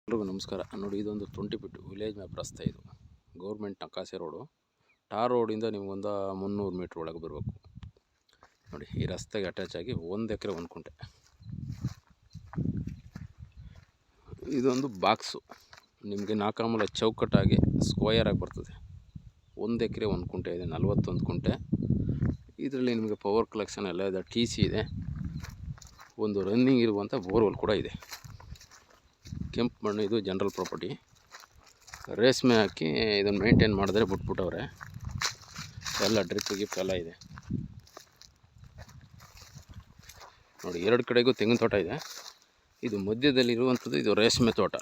ಎಲ್ರಿಗೂ ನಮಸ್ಕಾರ. ನೋಡಿ, ಇದೊಂದು 20 ಫೀಟ್ ವಿಲೇಜ್ ಮ್ಯಾಪ್ ರಸ್ತೆ. ಇದು ಗೌರ್ಮೆಂಟ್ ನಕಾಸೆ ರೋಡು. ಟಾರ್ ರೋಡಿಂದ ನಿಮಗೊಂದು 300 ಮೀಟ್ರ್ ಒಳಗೆ ಬರಬೇಕು. ನೋಡಿ, ಈ ರಸ್ತೆಗೆ ಅಟ್ಯಾಚ್ ಆಗಿ 1 ಎಕರೆ 1 ಕುಂಟೆ. ಇದೊಂದು ಬಾಕ್ಸು ನಿಮಗೆ 4 ಮೂಲೆ ಚೌಕಟ್ಟಾಗಿ ಸ್ಕ್ವಯರ್ ಆಗಿ ಬರ್ತದೆ. 1 ಎಕರೆ 1 ಕುಂಟೆ ಇದೆ, 41 ಕುಂಟೆ. ಇದರಲ್ಲಿ ನಿಮಗೆ ಪವರ್ ಕಲೆಕ್ಷನ್ ಎಲ್ಲ ಇದೆ, ಟಿ ಸಿ ಇದೆ, ಒಂದು ರನ್ನಿಂಗ್ ಇರುವಂಥ ಬೋರ್ವೆಲ್ ಕೂಡ ಇದೆ. ಕೆಂಪು ಮಣ್ಣು, ಇದು ಜನರಲ್ ಪ್ರಾಪರ್ಟಿ. ರೇಷ್ಮೆ ಹಾಕಿ ಇದನ್ನು ಮೇಂಟೈನ್ ಮಾಡಿದ್ರೆ ಬಿಟ್ಬಿಟ್ಟವ್ರೆ. ಎಲ್ಲ ಡ್ರಿಪ್ ಗಿಪ್ ಎಲ್ಲ ಇದೆ. ನೋಡಿ, 2 ಕಡೆಗೂ ತೆಂಗಿನ ತೋಟ ಇದೆ. ಇದು ಮಧ್ಯದಲ್ಲಿ ಇರುವಂಥದ್ದು ಇದು ರೇಷ್ಮೆ ತೋಟ.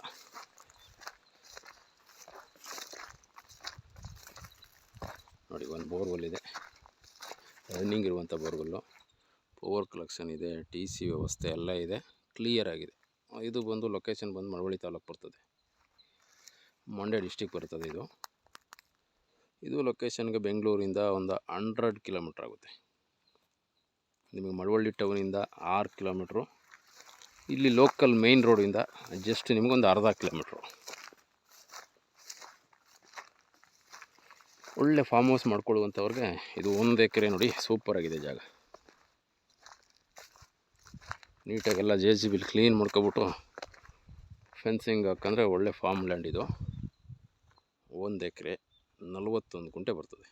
ನೋಡಿ, ಒಂದು ಬೋರ್ವೆಲ್ ಇದೆ, ರನ್ನಿಂಗ್ ಇರುವಂಥ ಬೋರ್ವೆಲ್ಲು. ಪವರ್ ಕಲೆಕ್ಷನ್ ಇದೆ, ಟಿ ಸಿ ವ್ಯವಸ್ಥೆ ಎಲ್ಲ ಇದೆ, ಕ್ಲಿಯರ್ ಆಗಿದೆ. ಇದು ಬಂದು ಲೊಕೇಶನ್ ಬಂದು ಮಳವಳ್ಳಿ ತಾಲೂಕು ಬರ್ತದೆ, ಮಂಡ್ಯ ಡಿಸ್ಟಿಕ್ ಬರ್ತದೆ. ಇದು ಲೊಕೇಶನ್ಗೆ ಬೆಂಗಳೂರಿಂದ ಒಂದು 100 ಕಿಲೋಮೀಟ್ರ್ ಆಗುತ್ತೆ. ನಿಮಗೆ ಮಳವಳ್ಳಿ ಟೌನಿಂದ 6 ಕಿಲೋಮೀಟ್ರು. ಇಲ್ಲಿ ಲೋಕಲ್ ಮೇಯ್ನ್ ರೋಡಿಂದ ಜಸ್ಟ್ ನಿಮಗೊಂದು ಅರ್ಧ ಕಿಲೋಮೀಟ್ರು. ಒಳ್ಳೆ ಫಾರ್ಮ್ ಹೌಸ್ ಮಾಡ್ಕೊಳ್ಳುವಂಥವ್ರಿಗೆ ಇದು 1 ಎಕರೆ. ನೋಡಿ, ಸೂಪರಾಗಿದೆ ಜಾಗ. ನೀಟಾಗೆಲ್ಲ JCB ಕ್ಲೀನ್ ಮಾಡ್ಕೊಬಿಟ್ಟು ಫೆನ್ಸಿಂಗ್ ಹಾಕಂದರೆ ಒಳ್ಳೆ ಫಾರ್ಮ್ ಲ್ಯಾಂಡ್. ಇದು 1 ಎಕರೆ 41 ಕುಂಟೆ ಬರ್ತದೆ.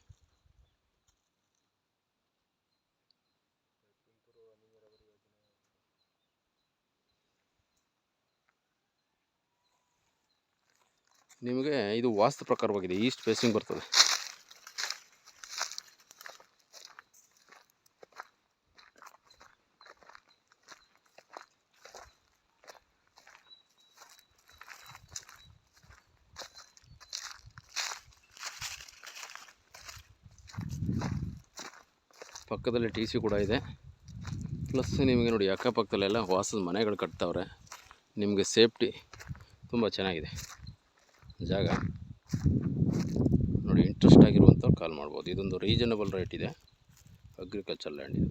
ನಿಮಗೆ ಇದು ವಾಸ್ತು ಪ್ರಕಾರವಾಗಿದೆ, ಈಸ್ಟ್ ಫೇಸಿಂಗ್ ಬರ್ತದೆ. ಪಕ್ಕದಲ್ಲಿ ಟಿ ಸಿ ಕೂಡ ಇದೆ. ಪ್ಲಸ್ ನಿಮಗೆ ನೋಡಿ, ಅಕ್ಕಪಕ್ಕದಲ್ಲೆಲ್ಲ ವಾಸದ ಮನೆಗಳು ಕಟ್ತಾವ್ರೆ. ನಿಮಗೆ ಸೇಫ್ಟಿ ತುಂಬ ಚೆನ್ನಾಗಿದೆ ಜಾಗ. ನೋಡಿ, ಇಂಟ್ರೆಸ್ಟ್ ಆಗಿರುವಂಥವ್ರು ಕಾಲ್ ಮಾಡ್ಬೋದು. ಇದೊಂದು ರೀಸನಬಲ್ ರೇಟ್ ಇದೆ, ಅಗ್ರಿಕಲ್ಚರ್ ಲ್ಯಾಂಡ್ ಇದು.